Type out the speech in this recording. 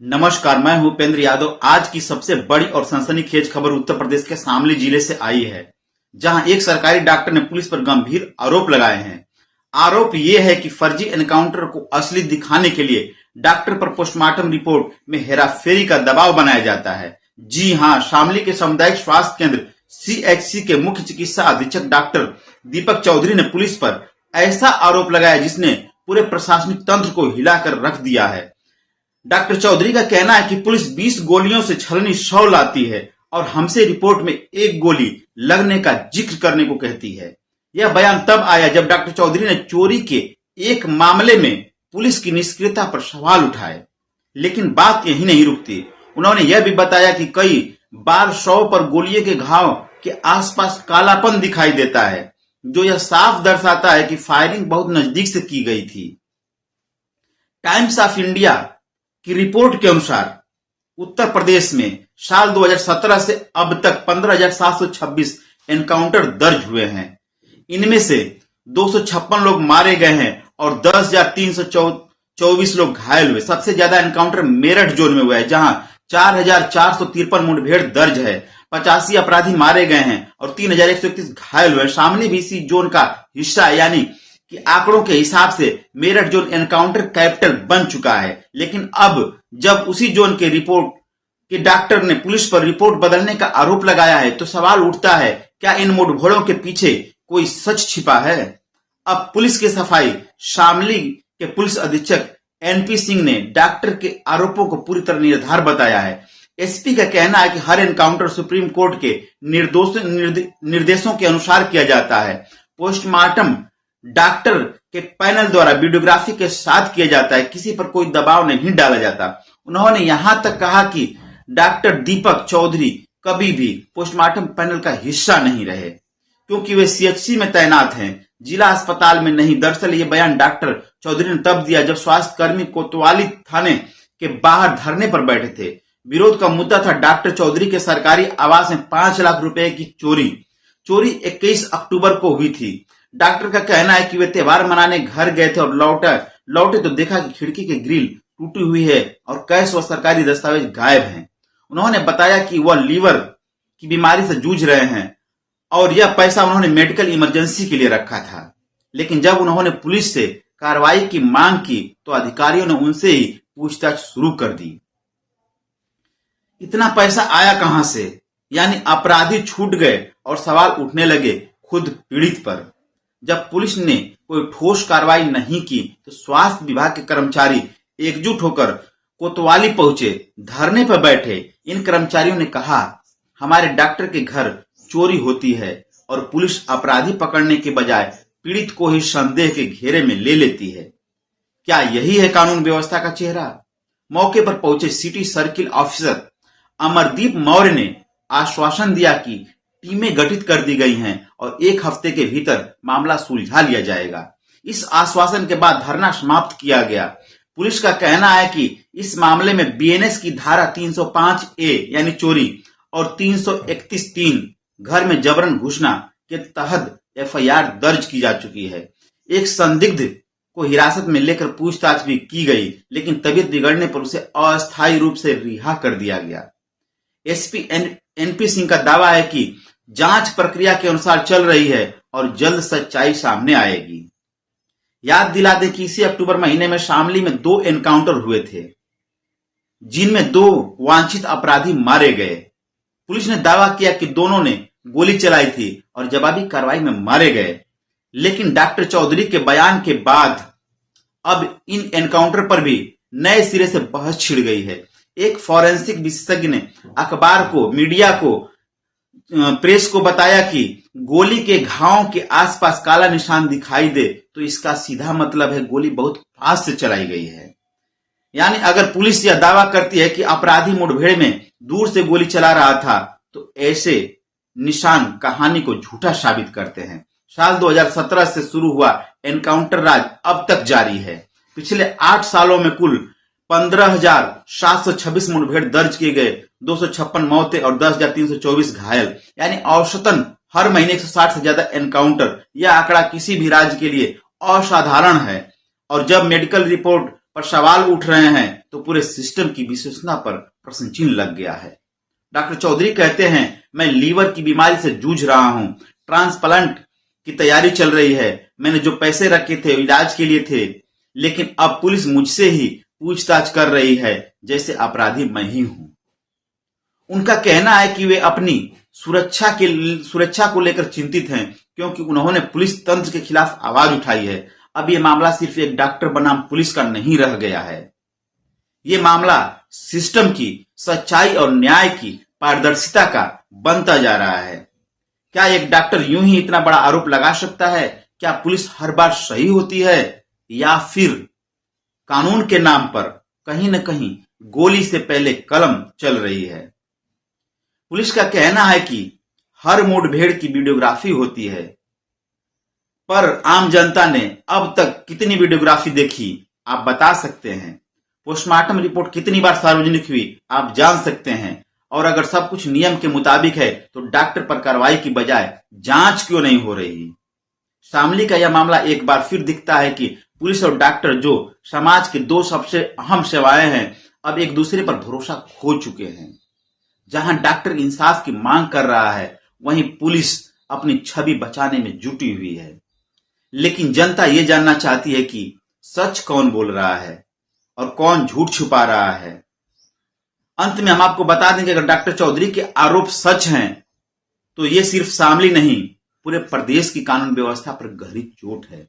नमस्कार, मैं हूं उपेंद्र यादव। आज की सबसे बड़ी और सनसनीखेज खबर उत्तर प्रदेश के शामली जिले से आई है, जहां एक सरकारी डॉक्टर ने पुलिस पर गंभीर आरोप लगाए हैं। आरोप ये है कि फर्जी एनकाउंटर को असली दिखाने के लिए डॉक्टर पर पोस्टमार्टम रिपोर्ट में हेराफेरी का दबाव बनाया जाता है। जी हां, शामली के सामुदायिक स्वास्थ्य केंद्र सीएचसी के मुख्य चिकित्सा अधीक्षक डॉक्टर दीपक चौधरी ने पुलिस पर ऐसा आरोप लगाया जिसने पूरे प्रशासनिक तंत्र को हिलाकर रख दिया है। डॉक्टर चौधरी का कहना है कि पुलिस 20 गोलियों से छलनी 100 लाती है और हमसे रिपोर्ट में एक गोली लगने का जिक्र करने को कहती है। यह बयान तब आया जब डॉक्टर चौधरी ने चोरी के एक मामले में पुलिस की निष्क्रियता पर सवाल उठाए। लेकिन बात यही नहीं रुकती। उन्होंने यह भी बताया कि कई बार शव पर गोलियों के घाव के आसपास कालापन दिखाई देता है, जो यह साफ दर्शाता है कि फायरिंग बहुत नजदीक से की गई थी। टाइम्स ऑफ इंडिया की रिपोर्ट के अनुसार उत्तर प्रदेश में साल 2017 से अब तक 15,726 एनकाउंटर दर्ज हुए हैं। इनमें से 256 लोग मारे गए हैं और 10,324 लोग घायल हुए। सबसे ज्यादा एनकाउंटर मेरठ जोन में हुआ है, जहां 4,453 मुठभेड़ दर्ज है। 85 अपराधी मारे गए हैं और 3,131 घायल हुए। शामली भी इसी जोन का हिस्सा है, यानी कि आंकड़ों के हिसाब से मेरठ जोन एनकाउंटर कैपिटल बन चुका है। लेकिन अब जब उसी जोन के रिपोर्ट के डॉक्टर ने पुलिस पर रिपोर्ट बदलने का आरोप लगाया है, तो सवाल उठता है, क्या इन मुठभेड़ों के पीछे कोई सच छिपा है? अब पुलिस की सफाई। शामली के पुलिस अधीक्षक एनपी सिंह ने डॉक्टर के आरोपों को पूरी तरह निराधार बताया है। एसपी का कहना है कि हर एनकाउंटर सुप्रीम कोर्ट के निर्देशों के अनुसार किया जाता है। पोस्टमार्टम डॉक्टर के पैनल द्वारा वीडियोग्राफी के साथ किया जाता है। किसी पर कोई दबाव नहीं डाला जाता। उन्होंने यहां तक कहा कि डॉक्टर दीपक चौधरी कभी भी पोस्टमार्टम पैनल का हिस्सा नहीं रहे, क्योंकि वे सीएचसी में तैनात हैं, जिला अस्पताल में नहीं। दरअसल ये बयान डॉक्टर चौधरी ने तब दिया जब स्वास्थ्य कर्मी कोतवाली थाने के बाहर धरने पर बैठे थे। विरोध का मुद्दा था डॉक्टर चौधरी के सरकारी आवास में 5 लाख रुपए की चोरी 21 अक्टूबर को हुई थी। डॉक्टर का कहना है कि वे त्योहार मनाने घर गए थे और लौटे तो देखा कि खिड़की की ग्रिल टूटी हुई है और कैश व सरकारी दस्तावेज गायब हैं। उन्होंने बताया कि वह लीवर की बीमारी से जूझ रहे हैं और यह पैसा उन्होंने मेडिकल इमरजेंसी के लिए रखा था। लेकिन जब उन्होंने पुलिस से कार्रवाई की मांग की तो अधिकारियों ने उनसे ही पूछताछ शुरू कर दी। इतना पैसा आया कहां से? यानी अपराधी छूट गए और सवाल उठने लगे खुद पीड़ित पर। जब पुलिस ने कोई ठोस कार्रवाई नहीं की तो स्वास्थ्य विभाग के कर्मचारी एकजुट होकर कोतवाली पहुंचे, धरने पर बैठे। इन कर्मचारियों ने कहा, हमारे डॉक्टर के घर चोरी होती है और पुलिस अपराधी पकड़ने के बजाय पीड़ित को ही संदेह के घेरे में ले लेती है। क्या यही है कानून व्यवस्था का चेहरा? मौके पर पहुंचे city circle officer Amardeep Maurya ने आश्वासन दिया कि टीमें गठित कर दी गई हैं और 1 हफ्ते के भीतर मामला सुलझा लिया जाएगा। इस आश्वासन के बाद धरना समाप्त किया गया। पुलिस का कहना है कि इस मामले में बीएनएस की धारा 305A यानी चोरी और 331(3) घर में जबरन घुसना के तहत एफआईआर दर्ज की जा चुकी है। एक संदिग्ध को हिरासत में लेकर पूछताछ भी की गई, लेकिन तबीयत बिगड़ने पर उसे अस्थायी रूप से रिहा कर दिया गया। एसपी एनपी सिंह का दावा है कि जांच प्रक्रिया के अनुसार चल रही है और जल्द सच्चाई सामने आएगी। याद दिला दें कि इसी अक्टूबर महीने में शामली में 2 एनकाउंटर हुए थे, जिनमें 2 वांछित अपराधी मारे गए। पुलिस ने दावा किया कि दोनों ने गोली चलाई थी और जवाबी कार्रवाई में मारे गए। लेकिन डॉक्टर चौधरी के बयान के बाद अब इन एनकाउंटर पर भी नए सिरे से बहस छिड़ गई है। एक फॉरेंसिक विशेषज्ञ ने अखबार को, मीडिया को, प्रेस को बताया कि गोली के घावों के आसपास काला निशान दिखाई दे तो इसका सीधा मतलब है गोली बहुत फास्ट से चलाई गई है। यानी अगर पुलिस यह दावा करती है कि अपराधी मुठभेड़ में दूर से गोली चला रहा था, तो ऐसे निशान कहानी को झूठा साबित करते हैं। साल 2017 से शुरू हुआ एनकाउंटर राज अब तक जारी है। पिछले 8 सालों में कुल 15,726 मुठभेड़ दर्ज किए गए, 256 मौतें और 10,324 घायल, यानी औसतन हर महीने 160 से ज्यादा एनकाउंटर। यह आंकड़ा किसी भी राज्य के लिए असाधारण है। और जब मेडिकल रिपोर्ट पर सवाल उठ रहे हैं तो पूरे सिस्टम की विश्वसनीयता पर प्रश्न चिन्ह लग गया है। डॉक्टर चौधरी कहते हैं, मैं लीवर की बीमारी से जूझ रहा हूं, ट्रांसप्लांट की तैयारी चल रही है, मैंने जो पैसे रखे थे इलाज के लिए थे, लेकिन अब पुलिस मुझसे ही पूछताछ कर रही है जैसे अपराधी मैं ही हूं। उनका कहना है कि वे अपनी सुरक्षा को लेकर चिंतित हैं, क्योंकि उन्होंने पुलिस तंत्र के खिलाफ आवाज उठाई है। अब यह मामला सिर्फ एक डॉक्टर बनाम पुलिस का नहीं रह गया है, ये मामला सिस्टम की सच्चाई और न्याय की पारदर्शिता का बनता जा रहा है। क्या एक डॉक्टर यूं ही इतना बड़ा आरोप लगा सकता है? क्या पुलिस हर बार सही होती है, या फिर कानून के नाम पर कहीं न कहीं गोली से पहले कलम चल रही है? पुलिस का कहना है कि हर मुठभेड़ की वीडियोग्राफी होती है, पर आम जनता ने अब तक कितनी वीडियोग्राफी देखी आप बता सकते हैं? पोस्टमार्टम रिपोर्ट कितनी बार सार्वजनिक हुई आप जान सकते हैं? और अगर सब कुछ नियम के मुताबिक है तो डॉक्टर पर कार्रवाई की बजाय जांच क्यों नहीं हो रही? शामली का यह मामला एक बार फिर दिखता है कि पुलिस और डॉक्टर, जो समाज के दो सबसे अहम सेवाएं हैं, अब एक दूसरे पर भरोसा खो चुके हैं। जहां डॉक्टर इंसाफ की मांग कर रहा है, वहीं पुलिस अपनी छवि बचाने में जुटी हुई है। लेकिन जनता ये जानना चाहती है कि सच कौन बोल रहा है और कौन झूठ छुपा रहा है। अंत में हम आपको बता दें कि अगर डॉक्टर चौधरी के आरोप सच हैं तो ये सिर्फ शामली नहीं, पूरे प्रदेश की कानून व्यवस्था पर गहरी चोट है।